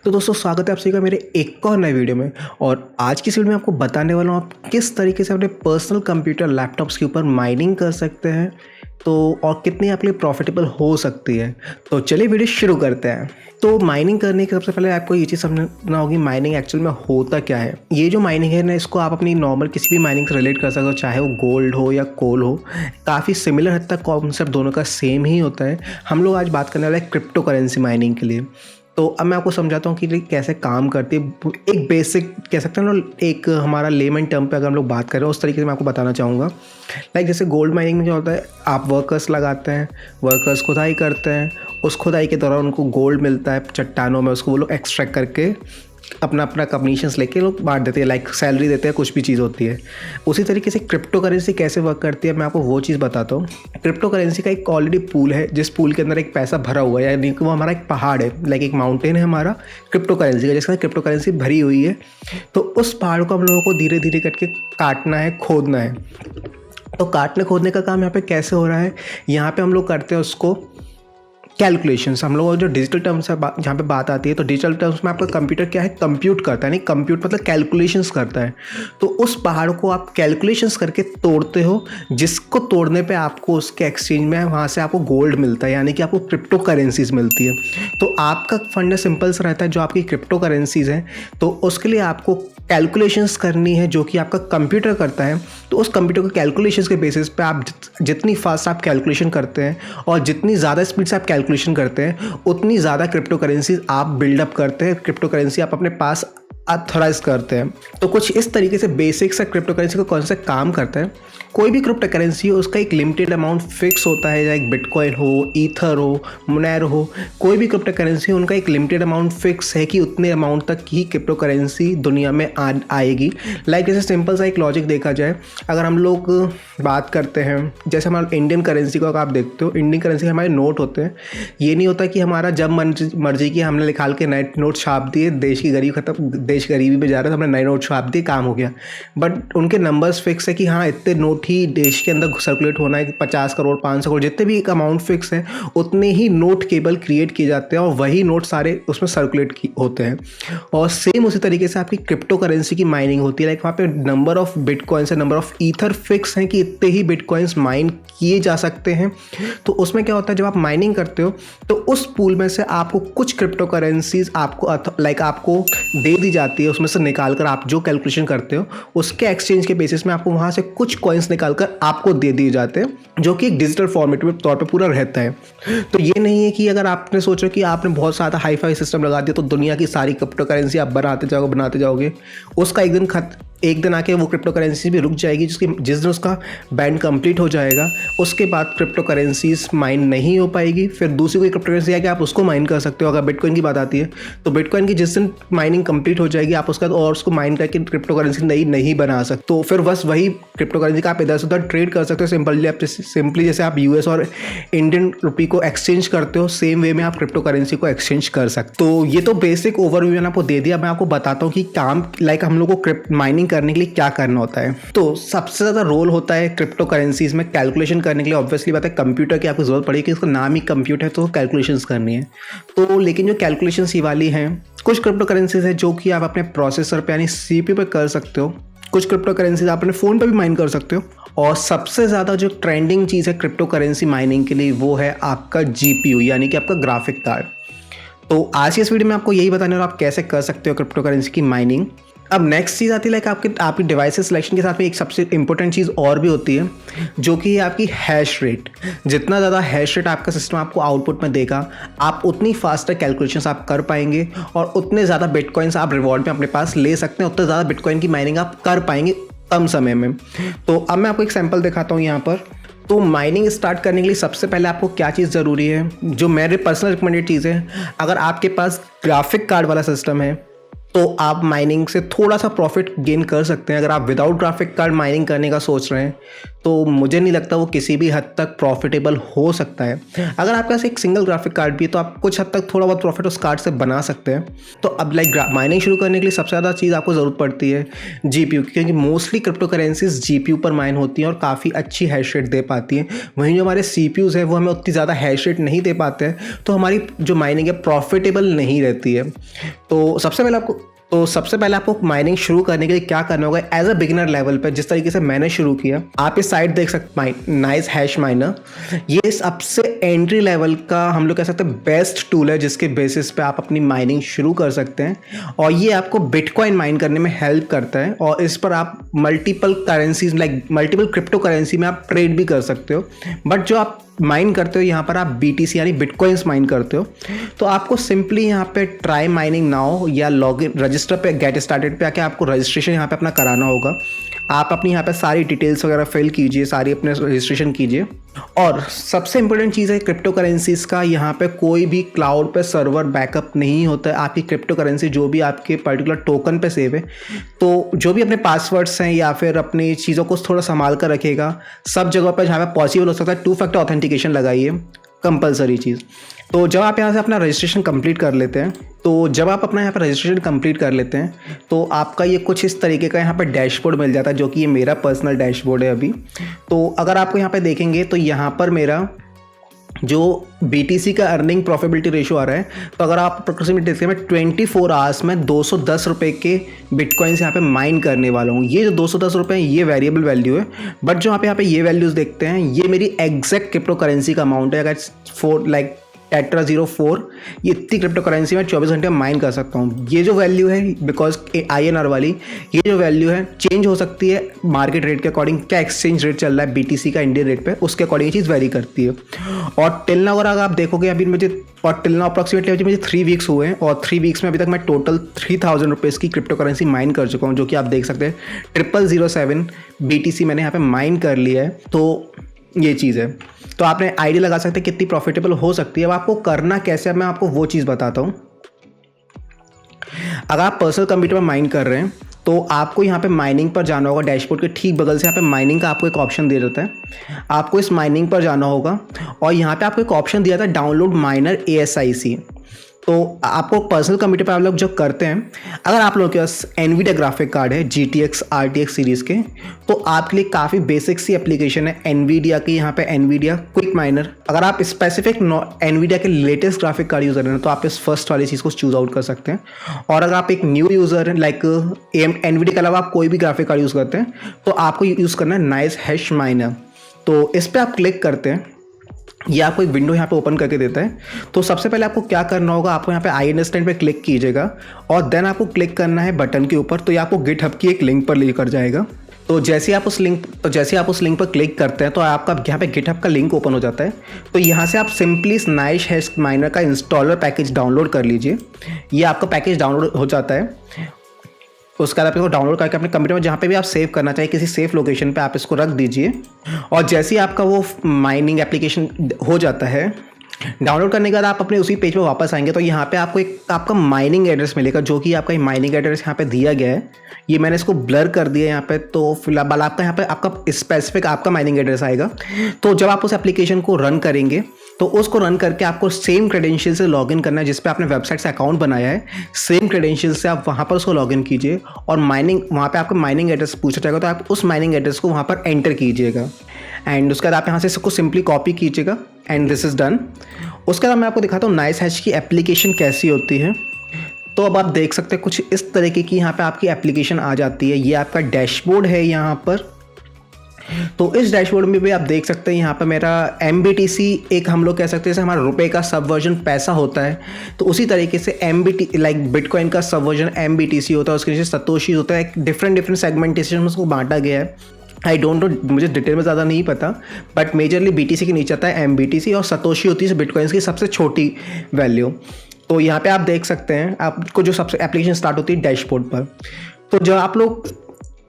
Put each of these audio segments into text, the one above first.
तो दोस्तों स्वागत है आप सभी का मेरे एक और नए वीडियो में। और आज की इस वीडियो में आपको बताने वाला हूँ आप किस तरीके से अपने पर्सनल कंप्यूटर लैपटॉप्स के ऊपर माइनिंग कर सकते हैं और कितनी आपके लिए प्रॉफिटेबल हो सकती है। तो चलिए वीडियो शुरू करते हैं। तो माइनिंग करने के सबसे पहले आपको ये चीज़ समझना होगी माइनिंग एक्चुअल में होता क्या है। ये जो माइनिंग है ना, इसको आप अपनी नॉर्मल किसी भी माइनिंग से रिलेट कर सकते हो, चाहे वो गोल्ड हो या कोल हो। काफ़ी सिमिलर हद तक कॉन्सेप्ट दोनों का सेम ही होता है। हम लोग आज बात करने वाले हैं क्रिप्टो करेंसी माइनिंग के लिए। तो अब मैं आपको समझाता हूँ कि ये कैसे काम करती है। एक बेसिक कह सकते हैं ना, एक हमारा लेमन टर्म पे अगर हम लोग बात करें उस तरीके से मैं आपको बताना चाहूँगा। लाइक जैसे गोल्ड माइनिंग में क्या होता है, आप वर्कर्स लगाते हैं, वर्कर्स खुदाई करते हैं, उस खुदाई के दौरान उनको गोल्ड मिलता है चट्टानों में, उसको वो लोग एक्सट्रैक्ट करके अपना अपना कमीशंस लेके लोग बांट देते हैं, लाइक सैलरी देते हैं, कुछ भी चीज़ होती है। उसी तरीके से क्रिप्टो करेंसी कैसे वर्क करती है मैं आपको वो चीज़ बताता हूँ। क्रिप्टो करेंसी का एक ऑलरेडी पूल है, जिस पूल के अंदर एक पैसा भरा हुआ है, यानी कि वो हमारा एक पहाड़ है, लाइक एक माउंटेन है हमारा क्रिप्टो करेंसी का, जिसके अंदर क्रिप्टो करेंसी भरी हुई है। तो उस पहाड़ को हम लोगों को धीरे धीरे करके काटना है, खोदना है। तो काटने खोदने का काम यहाँ पे कैसे हो रहा है, यहाँ पे हम लोग करते हैं उसको कैलकुलेशंस। हम लोग जो डिजिटल टर्म्स है जहाँ पे बात आती है, तो डिजिटल टर्म्स में आपका कंप्यूटर क्या है, कंप्यूट करता है, नहीं कंप्यूट मतलब कैलकुलेशंस करता है। तो उस पहाड़ को आप कैलकुलेशंस करके तोड़ते हो, जिसको तोड़ने पे आपको उसके एक्सचेंज में वहाँ से आपको गोल्ड मिलता है, यानी कि आपको क्रिप्टो करेंसीज मिलती है। तो आपका फंडा सिंपल सा रहता है, जो आपकी क्रिप्टो करेंसीज हैं तो उसके लिए आपको कैलकुलेशंस करनी है, जो कि आपका कंप्यूटर करता है। तो उस कंप्यूटर के कैलकुलेशंस के बेसिस पे आप जितनी फास्ट आप कैलकुलेशन करते हैं और जितनी ज़्यादा स्पीड से आप कैलकुलेशन करते हैं, उतनी ज़्यादा क्रिप्टो करेंसी आप बिल्डअप करते हैं, क्रिप्टो करेंसी आप अपने पास ऑथराइज करते हैं। तो कुछ इस तरीके से बेसिक सा क्रिप्टो करेंसी का कॉन्सेप्ट काम करता है। कोई भी क्रिप्टो करेंसी हो, उसका एक लिमिटेड अमाउंट फिक्स होता है, लाइक बिटकॉइन हो, ईथर हो, मोनेरो हो, कोई भी क्रिप्टो करेंसी हो, उनका एक लिमिटेड अमाउंट फिक्स है कि उतने अमाउंट तक ही क्रिप्टो करेंसी दुनिया में आएगी। लाइक जैसे सिंपल सा एक लॉजिक देखा जाए, अगर हम लोग बात करते हैं जैसे हमारा इंडियन करेंसी को, आप देखते हो इंडियन करेंसी हमारे नोट होते हैं। ये नहीं होता कि हमारा जब मर्जी की हमने निकाल के नए नोट छाप दिए, देश की गरीब खत्म, देश गरीबी में जा रहा है, तो हमने नए नोट छाप दिए, काम हो गया। बट उनके नंबर्स फिक्स है कि हाँ इतने नोट ही देश के अंदर सर्कुलेट होना है, 50 करोड़ 500 करोड़ जितने भी एक अमाउंट फिक्स है, उतने ही नोट केवल क्रिएट किए जाते हैं और वही नोट सारे उसमें सर्कुलेट होते हैं। और सेम उसी तरीके से आपकी क्रिप्टो करेंसी की माइनिंग होती है। लाइक वहाँ पे नंबर ऑफ बिटकॉइंस है, नंबर ऑफ ईथर फिक्स हैं कि इतने ही बिटकॉइंस माइन किए जा सकते हैं। तो उसमें क्या होता है, जब आप माइनिंग करते हो तो उस पूल में से आपको कुछ क्रिप्टो करेंसीज आपको दे दी जाती है, उसमें से निकाल कर आप जो कैलकुलेशन करते हो उसके एक्सचेंज के बेसिस में आपको वहाँ से कुछ कॉइन्स निकालकर आपको दे दिए जाते हैं, जो कि एक डिजिटल फॉर्मेट में तौर पे पूरा रहता है। तो ये नहीं है कि अगर आपने सोचो कि आपने बहुत सारा हाई फाई सिस्टम लगा दिया तो दुनिया की सारी क्रिप्टो करेंसी आप बनाते जाओगे, उसका एक दिन आके वो क्रिप्टो करेंसी भी रुक जाएगी, जिस दिन उसका बैंड कंप्लीट हो जाएगा उसके बाद क्रिप्टो करेंसीज माइन नहीं हो पाएगी। फिर दूसरी कोई क्रिप्टो करेंसी आके आप उसको माइन कर सकते हो। अगर बिटकॉइन की बात आती है तो बिटकॉइन की जिस दिन माइनिंग कंप्लीट हो जाएगी, आप उसको माइन करके क्रिप्टो करेंसी नहीं बना सकते। तो फिर बस वही क्रिप्टो करेंसी का आप इधर से उधर ट्रेड कर सकते हो। सिंपली जैसे आप यूएस और इंडियन रुपी को एक्सचेंज करते हो, सेम वे में आप क्रिप्टो करेंसी को एक्सचेंज कर सकते हो। तो ये तो बेसिक ओवरव्यू मैंने आपको दे दिया। मैं आपको बताता हूँ कि काम लाइक हम लोग को माइनिंग करने के लिए क्या करना होता है। तो सबसे ज़्यादा रोल होता है क्रिप्टो करेंसीज में कैलकुलेशन करने के लिए। ऑब्वियसली बात है, कंप्यूटर की आपको जरूरत पड़ेगी, इसका नाम ही कंप्यूटर है तो कैलकुलेशंस करनी है। तो लेकिन जो कैलकुलेशंस ही वाली हैं, कुछ क्रिप्टो करेंसीज है जो कि आप अपने प्रोसेसर पे यानी सीपीयू पे कर सकते हो, कुछ क्रिप्टो करेंसीज आप अपने फ़ोन पे भी माइन कर सकते हो। और सबसे ज़्यादा जो ट्रेंडिंग चीज़ है क्रिप्टो करेंसी माइनिंग के लिए, वो है आपका जीपीयू यानी कि आपका ग्राफिक कार्ड। तो आज की इस वीडियो में आपको यही बताने वाला आप कैसे कर सकते हो क्रिप्टो करेंसी की माइनिंग। अब नेक्स्ट चीज़ आती है लाइक आपकी डिवाइसेस सिलेक्शन के साथ में एक सबसे इंपॉर्टेंट चीज़ और भी होती है, जो कि है आपकी हैश रेट। जितना ज़्यादा हैश रेट आपका सिस्टम आपको आउटपुट में देगा, आप उतनी फास्टर कैलकुलेशंस आप कर पाएंगे और उतने ज़्यादा बिटकॉइंस आप रिवॉर्ड में अपने पास ले सकते हैं, उतने ज़्यादा बिटकॉइन की माइनिंग आप कर पाएंगे कम समय में। तो अब मैं आपको एक सैम्पल दिखाता हूँ यहाँ पर। तो माइनिंग स्टार्ट करने के लिए सबसे पहले आपको क्या चीज़ ज़रूरी है, जो मेरे पर्सनल रिकमेंडेड चीज़ है, अगर आपके पास ग्राफिक कार्ड वाला सिस्टम है तो आप माइनिंग से थोड़ा सा प्रॉफिट गेन कर सकते हैं। अगर आप विदाउट ग्राफिक कार्ड माइनिंग करने का सोच रहे हैं तो मुझे नहीं लगता वो किसी भी हद तक प्रॉफिटेबल हो सकता है। अगर आपके पास एक सिंगल ग्राफिक कार्ड भी है तो आप कुछ हद तक थोड़ा बहुत प्रॉफिट उस कार्ड से बना सकते हैं। तो अब लाइक माइनिंग शुरू करने के लिए सबसे ज़्यादा चीज़ आपको ज़रूरत पड़ती है जीपीयू, क्योंकि मोस्टली क्रिप्टो करेंसीज जीपीयू पर माइन होती हैं और काफ़ी अच्छी हैश रेट दे पाती हैं। वहीं जो हमारे सीपीयूज़ है वो हमें उतनी ज़्यादा हैश रेट नहीं दे पाते हैं, तो हमारी जो माइनिंग है प्रॉफिटेबल नहीं रहती है। तो सबसे पहले आपको माइनिंग शुरू करने के लिए क्या करना होगा एज अ बिगिनर लेवल पे, जिस तरीके से मैंने शुरू किया। आप इस साइट देख सकते नाइस हैश माइनर, ये सबसे एंट्री लेवल का हम लोग कह सकते हैं बेस्ट टूल है जिसके बेसिस पे आप अपनी माइनिंग शुरू कर सकते हैं। और ये आपको बिटकॉइन माइन करने में हेल्प करता है और इस पर आप multiple currencies like multiple crypto currency में आप ट्रेड भी कर सकते हो। बट जो आप माइन करते हो यहाँ पर आप BTC यानी बिटकॉइंस माइन करते हो, तो आपको सिंपली यहाँ पे ट्राई माइनिंग नाउ या लॉगिन रजिस्टर पे गेट स्टार्टेड पे आके आपको रजिस्ट्रेशन यहाँ पे अपना कराना होगा। आप अपनी यहाँ पे सारी डिटेल्स वगैरह फिल कीजिए, सारी अपने रजिस्ट्रेशन कीजिए। और सबसे इंपॉर्टेंट चीज़ है क्रिप्टो करेंसीज का, यहाँ पे कोई भी क्लाउड पे सर्वर बैकअप नहीं होता है। आपकी क्रिप्टो करेंसी जो भी आपके पर्टिकुलर टोकन पे सेव है, तो जो भी अपने पासवर्ड्स हैं या फिर अपनी चीज़ों को थोड़ा संभाल कर रखेगा। सब जगह पर जहाँ पे पॉसिबल हो सकता है 2 फैक्टर ऑथेंटिकेशन लगाइए, कंपलसरी चीज़। तो जब आप यहाँ से अपना रजिस्ट्रेशन कंप्लीट कर लेते हैं, तो आपका ये कुछ इस तरीके का यहाँ पे डैशबोर्ड मिल जाता है, जो कि ये मेरा पर्सनल डैशबोर्ड है अभी। तो अगर आपको यहाँ पे देखेंगे तो यहाँ पर मेरा जो BTC का अर्निंग प्रॉफिटेबिलिटी रेशो आ रहा है, तो अगर आप अप्रोक्सीमेटली देखते हैं मैं 24 आवर्स में 210 रुपये के बिटकॉइंस यहाँ पे माइन करने वाला हूँ। ये जो 210 रुपये हैं ये वेरिएबल वैल्यू है, बट जो यहाँ पे ये वैल्यूज़ देखते हैं ये मेरी एग्जैक्ट क्रिप्टो करेंसी का अमाउंट है। अगर 4 लाइक टेट्रा 04 ये इतनी क्रिप्टो करेंसी में 24 घंटे में माइन कर सकता हूँ। ये जो वैल्यू है बिकॉज INR वाली, ये जो वैल्यू है चेंज हो सकती है मार्केट रेट के अकॉर्डिंग। क्या एक्सचेंज रेट चल रहा है BTC का इंडियन रेट पे, उसके अकॉर्डिंग ये चीज़ वेरी करती है। और टिल नाउ अगर आप देखोगे अभी टिल नाउ अप्रॉक्सीमेटली मुझे 3 वीक्स हुए हैं और 3 वीक्स में अभी तक मैं टोटल 3000 रुपीज़ की क्रिप्टो करेंसी माइन कर चुका हूँ, जो कि आप देख सकते हैं 0007 BTC मैंने यहाँ पे माइन कर लिया है। तो ये चीज़ है, तो आपने आइडिया लगा सकते हैं कितनी प्रॉफिटेबल हो सकती है। अब आपको करना कैसे है मैं आपको वो चीज़ बताता हूँ। अगर आप पर्सनल कंप्यूटर में माइन कर रहे हैं तो आपको यहाँ पे माइनिंग पर जाना होगा। डैशबोर्ड के ठीक बगल से यहाँ पे माइनिंग का आपको एक ऑप्शन दे देता है। आपको इस माइनिंग पर जाना होगा और यहाँ पे आपको एक ऑप्शन दिया था डाउनलोड माइनर ASIC। तो आपको पर्सनल कंप्यूटर पर आप लोग जो करते हैं, अगर आप लोगों के पास NVIDIA ग्राफिक कार्ड है GTX RTX सीरीज़ के, तो आपके लिए काफ़ी बेसिक सी एप्लीकेशन है NVIDIA की। यहाँ पे NVIDIA क्विक माइनर, अगर आप स्पेसिफिक NVIDIA के लेटेस्ट ग्राफिक कार्ड यूज़र हैं तो आप इस फर्स्ट वाली चीज़ को चूज़ आउट कर सकते हैं। और अगर आप एक न्यू यूज़र हैं लाइक NVIDIA के अलावा आप कोई भी ग्राफिक कार्ड यूज़ करते हैं, तो आपको यूज़ करना है नाइस हैश माइनर। तो इस पर आप क्लिक करते हैं, ये आपको एक विंडो यहाँ पे ओपन करके देता है। तो सबसे पहले आपको क्या करना होगा, आपको यहाँ पे आई अंडरस्टैंड पे क्लिक कीजिएगा और देन आपको क्लिक करना है बटन के ऊपर। तो ये आपको गिटहब की एक लिंक पर लेकर जाएगा। तो जैसे आप उस लिंक पर क्लिक करते हैं तो आपका यहाँ पे गिटहब का लिंक ओपन हो जाता है। तो यहाँ से आप सिंपली नाइस हैश माइनर का इंस्टॉलर पैकेज डाउनलोड कर लीजिए। ये आपका पैकेज डाउनलोड हो जाता है। उसके बाद आप इसको डाउनलोड करके अपने कंप्यूटर में जहाँ पे भी आप सेव करना चाहिए किसी सेफ लोकेशन पे आप इसको रख दीजिए। और जैसे ही आपका वो माइनिंग एप्लीकेशन हो जाता है, डाउनलोड करने के बाद आप अपने उसी पेज पे वापस आएंगे तो यहाँ पे आपको एक आपका माइनिंग एड्रेस मिलेगा, जो कि आपका माइनिंग एड्रेस यहाँ पे दिया गया है। ये मैंने इसको ब्लर कर दिया यहाँ पे। तो फिलहाल आपका यहाँ पे आपका स्पेसिफिक आपका माइनिंग एड्रेस आएगा। तो जब आप उस एप्लीकेशन को रन करेंगे तो उसको रन करके आपको सेम क्रेडेंशियल से लॉगिन करना है जिस पे आपने वेबसाइट से अकाउंट बनाया है। सेम क्रेडेंशियल से आप वहाँ पर उसको लॉगिन कीजिए और माइनिंग वहाँ पे आपको माइनिंग एड्रेस पूछा जाएगा, तो आप उस माइनिंग एड्रेस को वहाँ पर एंटर कीजिएगा। एंड उसके बाद आप यहाँ से इसको सिंपली कॉपी कीजिएगा एंड दिस इज़ डन। उसके बाद मैं आपको दिखाता हूँ नाइस हैश की एप्लीकेशन कैसी होती है। तो अब आप देख सकते हैं कुछ इस तरीके की यहाँ पे आपकी एप्लीकेशन आ जाती है। ये आपका डैशबोर्ड है यहाँ पर। तो इस डैशबोर्ड में भी आप देख सकते हैं यहाँ पर मेरा MBTC एक हम लोग कह सकते हैं जैसे हमारा रुपए का सबवर्जन पैसा होता है, तो उसी तरीके से MBT लाइक बिटकॉइन का सबवर्जन MBTC होता है। उसके नीचे सतोशी होता है। डिफरेंट सेगमेंटेशन में उसको बांटा गया है। आई डोंट नो, मुझे डिटेल में ज़्यादा नहीं पता, बट मेजरली BTC के नीचे आता है MBTC और सतोशी होती है बिटकॉइंस की सबसे छोटी वैल्यू। तो यहाँ पे आप देख सकते हैं आपको जो सबसे एप्लीकेशन स्टार्ट होती है डैशबोर्ड पर। तो जब आप लोग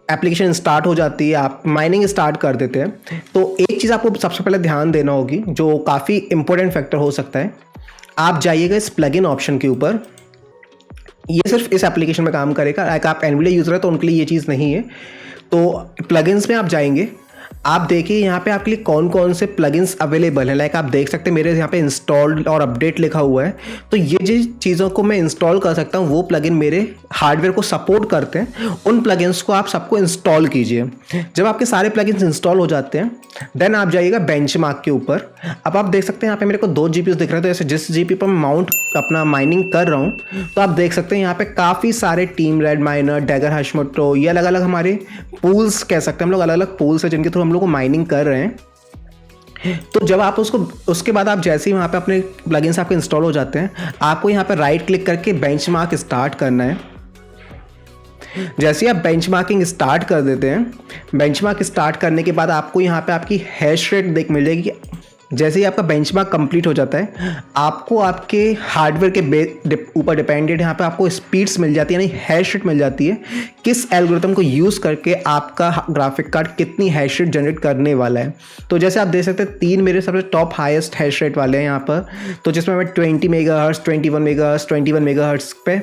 एप्लीकेशन स्टार्ट हो जाती है, आप माइनिंग स्टार्ट कर देते हैं, तो एक चीज़ आपको सबसे पहले ध्यान देना होगी जो काफ़ी इंपॉर्टेंट फैक्टर हो सकता है। आप जाइएगा इस प्लगइन ऑप्शन के ऊपर। ये सिर्फ इस एप्लीकेशन में काम करेगा। लाइक आप NVIDIA यूज़र है तो उनके लिए ये चीज़ नहीं है। तो प्लगइन्स में आप जाएंगे, आप देखिए यहाँ पे आपके लिए कौन कौन से प्लगइन्स अवेलेबल हैं। लाइक आप देख सकते हैं मेरे यहाँ पे इंस्टॉल्ड और अपडेट लिखा हुआ है। तो ये जिस चीज़ों को मैं इंस्टॉल कर सकता हूँ वो प्लगइन मेरे हार्डवेयर को सपोर्ट करते हैं, उन प्लगइन्स को आप सबको इंस्टॉल कीजिए। जब आपके सारे प्लगइन्स इंस्टॉल हो जाते हैं देन आप जाइएगा बेंचमार्क के ऊपर। अब आप देख सकते हैं यहाँ पे मेरे को 2 GPUs दिख रहे हैं। तो जैसे जिस GPU पर मैं माउंट अपना माइनिंग कर रहा हूँ तो आप देख सकते हैं यहाँ पे काफ़ी सारे टीम रेड माइनर, डैगर हशमोटो, ये अलग अलग हमारे पूल्स कह सकते हैं हम लोग, अलग अलग पूल्स है जिनके थ्रू हम लोग को माइनिंग कर रहे हैं। तो जब आप उसके बाद आप जैसे ही वहाँ पे अपने प्लगइन्स आपके इंस्टॉल हो जाते हैं, आपको यहाँ पे राइट क्लिक करके बेंचमार्क स्टार्ट करना है। जैसे ही आप बेंचमार्किंग स्टार्ट कर देते हैं, बेंचमार्क स्टार्ट करने के बाद आपको यहाँ पे आपकी हैश रेट मिल जाएगी। जैसे ही आपका बेंचमार्क कंप्लीट हो जाता है, आपको आपके हार्डवेयर के ऊपर डिपेंडेंट यहाँ पे आपको स्पीड्स मिल जाती है, यानी हैश रेट मिल जाती है, किस एल्गोरिथम को यूज़ करके आपका ग्राफिक कार्ड कितनी हैश रेट जनरेट करने वाला है। तो जैसे आप देख सकते हैं 3 मेरे सबसे टॉप हाईएस्ट हैश रेट वाले हैं यहाँ पर। तो जिसमें मैं 20 मेगाहर्ट्ज़, 21 मेगाहर्ट्ज़, 21 मेगाहर्ट्ज़ पे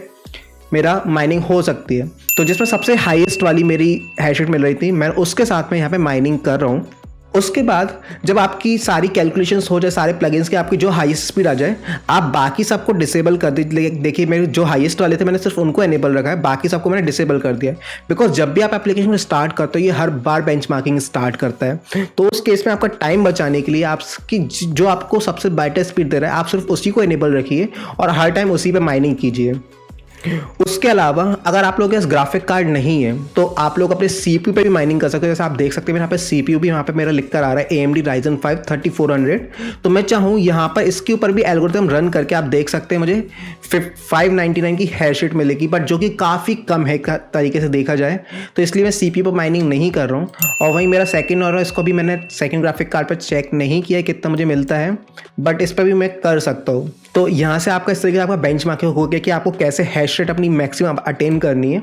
मेरा माइनिंग हो सकती है। तो जिसमें सबसे हाईएस्ट वाली मेरी हैश रेट मिल रही थी, मैं उसके साथ में यहाँ पे माइनिंग कर रहा हूँ। उसके बाद जब आपकी सारी कैलकुलेशंस हो जाए, सारे प्लगइन्स के आपकी जो हाईएस्ट स्पीड आ जाए, आप बाकी सबको डिसेबल कर दीजिए। देखिए मेरे जो हाईएस्ट वाले थे मैंने सिर्फ उनको एनेबल रखा है, बाकी सबको मैंने डिसेबल कर दिया। बिकॉज जब भी आप एप्लीकेशन स्टार्ट करते हो ये हर बार बेंचमार्किंग स्टार्ट करता है। तो उस केस में आपका टाइम बचाने के लिए आपकी जो आपको सबसे बेटर स्पीड दे रहा है, आप सिर्फ उसी को एनेबल रखिए और हर टाइम उसी पर माइनिंग कीजिए। उसके अलावा अगर आप लोगों के पास ग्राफिक कार्ड नहीं है तो आप लोग अपने CPU पे भी माइनिंग कर सकते हो। जैसे आप देख सकते हैं यहाँ पे CPU भी यहाँ पे मेरा लिख कर आ रहा है AMD Ryzen 5 3400। तो मैं चाहूँ यहाँ पर इसके ऊपर भी एल्गोरिथम रन करके आप देख सकते हैं मुझे 599 की हैश रेट मिलेगी, बट जो कि काफ़ी कम है तरीके से देखा जाए। तो इसलिए मैं CPU पर माइनिंग नहीं कर रहा हूँ। और वहीं मेरा सेकेंड और इसको भी मैंने सेकेंड ग्राफिक कार्ड पर चेक नहीं किया कितना मुझे मिलता है, बट इस पर भी मैं कर सकता हूँ। तो यहाँ से आपका इस तरीके से आपका बेंचमार्किंग हो गया कि आपको कैसे हैश रेट अपनी मैक्सिमम अटेन करनी है।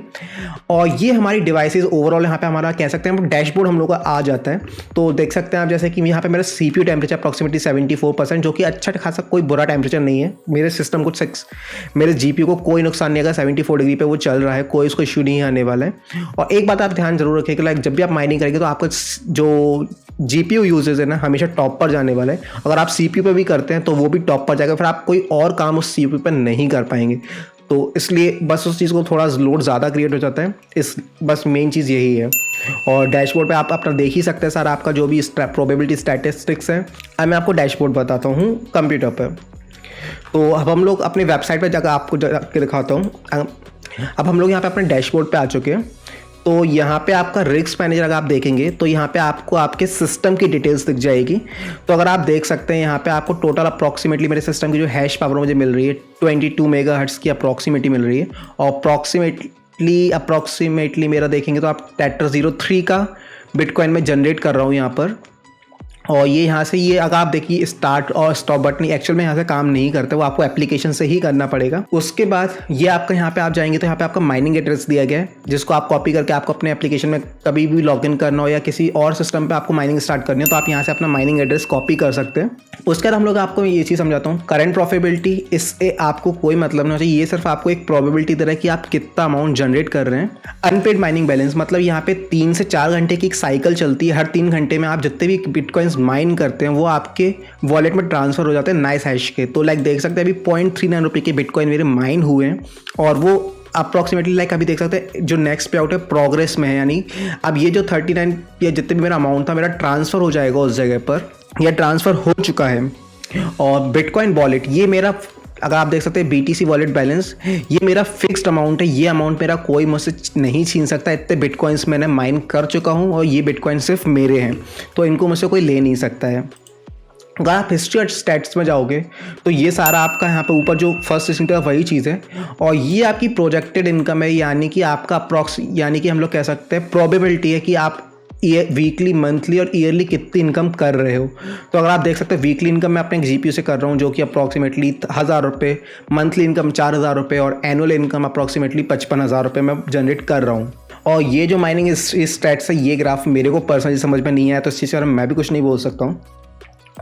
और ये हमारी डिवाइसेस ओवरऑल यहाँ पे हमारा कह सकते हैं डैशबोर्ड हम लोग का आ जाता है। तो देख सकते हैं आप जैसे कि यहाँ पे मेरा CPU टेम्परेचर अप्रॉक्सीमेटली 74%, जो कि अच्छा खासा कोई बुरा टेम्परेचर नहीं है। मेरे सिस्टम को मेरे GPU को कोई नुकसान नहीं, अगर 74 डिग्री पे वो चल रहा है, कोई उसको इशू नहीं आने वाला है। और एक बात आप ध्यान जरूर रखिएगा, लाइक जब भी आप माइनिंग करेंगे तो आपका जो GPU यूजेज है ना हमेशा टॉप पर जाने वाला है। अगर आप CPU पे भी करते हैं तो वो भी टॉप पर जाएगा, फिर आप कोई और काम उस CPU पर नहीं कर पाएंगे। तो इसलिए बस उस चीज़ को थोड़ा लोड ज़्यादा क्रिएट हो जाता है। बस मेन चीज़ यही है। और डैशबोर्ड पे आप अपना देख ही सकते हैं सारा आपका जो भी प्रोबेबिलिटी स्टैटिस्टिक्स है। अब मैं आपको डैशबोर्ड बताता हूँ कंप्यूटर पर। तो अब हम लोग अपनी वेबसाइट पर जाकर आपको जाकर दिखाता हूँ। अब हम लोग यहाँ पे अपने डैशबोर्ड पे आ चुके हैं। तो यहाँ पे आपका रिस्क मैनेजर अगर आप देखेंगे तो यहाँ पे आपको आपके सिस्टम की डिटेल्स दिख जाएगी। तो अगर आप देख सकते हैं यहाँ पे आपको टोटल अप्रॉक्सीमेटली मेरे सिस्टम की जो हैश पावर मुझे मिल रही है 22 मेगाहर्ट्ज़ की अप्रॉक्सीमेटली मिल रही है। और अप्रॉक्सीमेटली मेरा देखेंगे तो आप Tether03 का बिटकॉइन में जनरेट कर रहा हूँ यहाँ पर। और ये यहाँ से ये अगर आप देखिए स्टार्ट और स्टॉप बटन एक्चुअल में यहाँ से काम नहीं करते, वो आपको एप्लीकेशन से ही करना पड़ेगा। उसके बाद ये आपका यहाँ पे आप जाएंगे तो यहाँ पे आपका माइनिंग एड्रेस दिया गया है, जिसको आप कॉपी करके आपको अपने एप्लीकेशन में कभी भी लॉगिन करना हो या किसी और सिस्टम पे आपको माइनिंग स्टार्ट करनी हो तो आप यहाँ से अपना माइनिंग एड्रेस कॉपी कर सकते हैं। उसके बाद हम लोग आपको ये चीज़ समझाता हूँ, करंट प्रॉफिटेबिलिटी, इससे आपको कोई मतलब नहीं होता। ये सिर्फ आपको एक प्रोबेबिलिटी दे रहा है कि आप कितना अमाउंट जनरेट कर रहे हैं। अनपेड माइनिंग बैलेंस मतलब यहाँ पे 3 से 4 घंटे की एक साइकिल चलती है। हर 3 घंटे में आप जितने भी बिटकॉइंस माइन करते हैं वो आपके वॉलेट में ट्रांसफर हो जाते हैं नाइस हैश के। तो लाइक देख सकते हैं अभी 0.39 रुपये के बिटकॉइन मेरे माइन हुए हैं और वो अप्रॉक्सीमेटली लाइक अभी देख सकते हैं जो नेक्स्ट पे आउट है प्रोग्रेस में है। यानी अब ये जो 39 या जितने भी मेरा अमाउंट था मेरा ट्रांसफ़र हो जाएगा उस जगह पर, या ट्रांसफ़र हो चुका है। और बिटकॉइन वॉलेट ये मेरा, अगर आप देख सकते हैं BTC वॉलेट बैलेंस, ये मेरा फिक्स्ड अमाउंट है। ये अमाउंट मेरा कोई मुझसे नहीं छीन सकता। इतने बिटकॉइंस मैंने माइन कर चुका हूँ और ये बिटकॉइन सिर्फ मेरे हैं, तो इनको मुझसे कोई ले नहीं सकता है। अगर आप हिस्ट्री और स्टैट्स में जाओगे तो ये सारा आपका यहाँ पे ऊपर जो फर्स्ट लिस्ट है वही चीज़ है। और ये आपकी प्रोजेक्टेड इनकम है, यानी कि आपका यानी कि हम लोग कह सकते हैं प्रोबेबिलिटी है कि आप वीकली, मंथली और ईयरली कितनी इनकम कर रहे हो। तो अगर आप देख सकते हैं वीकली इनकम मैं अपने GPU से कर रहा हूँ जो कि अप्रॉक्सीमेटली 1000 रुपये, मंथली इनकम 4000 रुपये और एनुअल इनकम अप्रॉक्सीमेटली 55,000 रुपये मैं जनरेट कर रहा हूँ। और ये जो माइनिंग स्टैट्स है ये ग्राफ मेरे को पर्सनली समझ में नहीं आया, तो इस चीज़ पर मैं भी कुछ नहीं बोल सकता हूँ।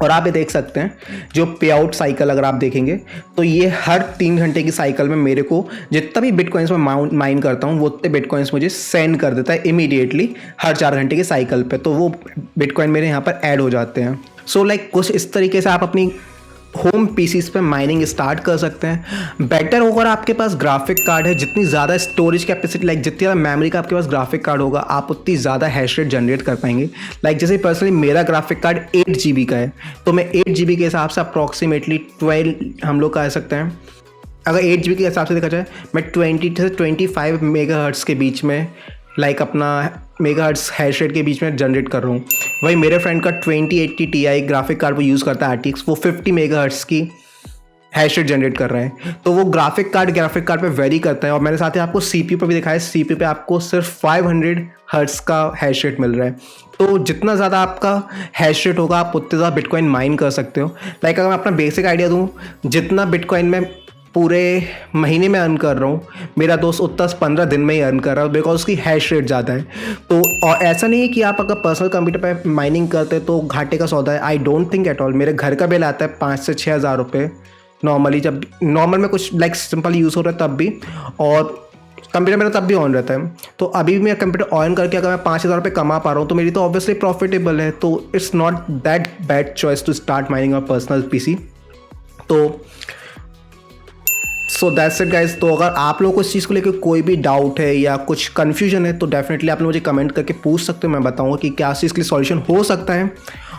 और आप ये देख सकते हैं जो पे आउट साइकिल अगर आप देखेंगे तो ये हर 3 घंटे की साइकिल में मेरे को जितना भी बिटकॉइंस मैं माइन करता हूँ वो उतने बिटकॉइंस मुझे सेंड कर देता है इमीडिएटली हर 4 घंटे की साइकिल पे, तो वो बिटकॉइन मेरे यहाँ पर ऐड हो जाते हैं। सो लाइक कुछ इस तरीके से आप अपनी होम पीसीज पे माइनिंग स्टार्ट कर सकते हैं। बेटर होगा आपके पास ग्राफिक कार्ड है, जितनी ज़्यादा स्टोरेज कैपेसिटी लाइक जितनी ज़्यादा मेमोरी का आपके पास ग्राफिक कार्ड होगा आप उतनी ज़्यादा हैश रेट जनरेट कर पाएंगे। लाइक जैसे पर्सनली मेरा ग्राफिक कार्ड 8 GB का है, तो मैं 8 GB के हिसाब से अप्रॉक्सीमेटली 12 हम लोग कह सकते हैं, अगर 8 GB के हिसाब से देखा जाए मैं 20 से 25 मेगाहर्ट्ज़ के बीच में लाइक अपना मेगाहर्ट्ज़ हैश रेट के बीच में जनरेट कर रहा हूँ। वही मेरे फ्रेंड का 2080 Ti ग्राफिक कार्ड वो यूज़ करता है RTX, वो 50 मेगाहर्ट्ज़ की हैश रेट जनरेट कर रहा है। तो वो ग्राफिक कार्ड पे वेरी करता है। और मैंने साथ ही आपको CPU पे भी दिखाया, CPU पे आपको सिर्फ 500 हर्ट्ज़ का हैश रेट मिल रहा है। तो जितना ज़्यादा आपका हैश रेट होगा आप उतने ज़्यादा बिटकॉइन माइन कर सकते हो। लाइक अगर मैं अपना बेसिक आइडिया दूँ, जितना बिटकॉइन में पूरे महीने में अर्न कर रहा हूँ, मेरा दोस्त उतना 15 दिन में ही अर्न कर रहा है, बिकॉज उसकी हैश रेट ज़्यादा है। तो और ऐसा नहीं है कि आप अगर पर्सनल कंप्यूटर पे माइनिंग करते हैं तो घाटे का सौदा है, I don't think at all. मेरे घर का बिल आता है 5 से 6 हज़ार रुपये नॉर्मली, जब नॉर्मल में कुछ लाइक सिंपल यूज़ हो रहा है तब भी, और कंप्यूटर मेरा तब भी ऑन रहता है। तो अभी भी मेरा कंप्यूटर ऑन करके अगर मैं 5 हज़ार रुपये कमा पा रहा हूँ तो मेरी तो ऑब्वियसली प्रॉफिटेबल है। तो it's not that bad choice to start mining और पर्सनल PC। तो सो दैट्स इट गाइज। तो अगर आप लोगों को इस चीज़ को लेकर कोई भी डाउट है या कुछ कन्फ्यूजन है तो डेफिनेटली आप लोग मुझे कमेंट करके पूछ सकते हो, मैं बताऊंगा कि क्या इस चीज़ के लिए सॉल्यूशन हो सकता है।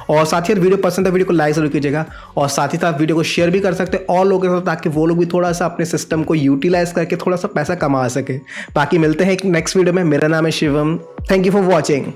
और साथ ही वीडियो पसंद है वीडियो को लाइक जरूर कीजिएगा, और साथ ही साथ वीडियो को शेयर भी कर सकते हैं और लोगों के साथ, ताकि वो लोग भी थोड़ा सा अपने सिस्टम को यूटिलाइज करके थोड़ा सा पैसा कमा सके। बाकी मिलते हैं एक नेक्स्ट वीडियो में। मेरा नाम है Shivam, thank you for watching.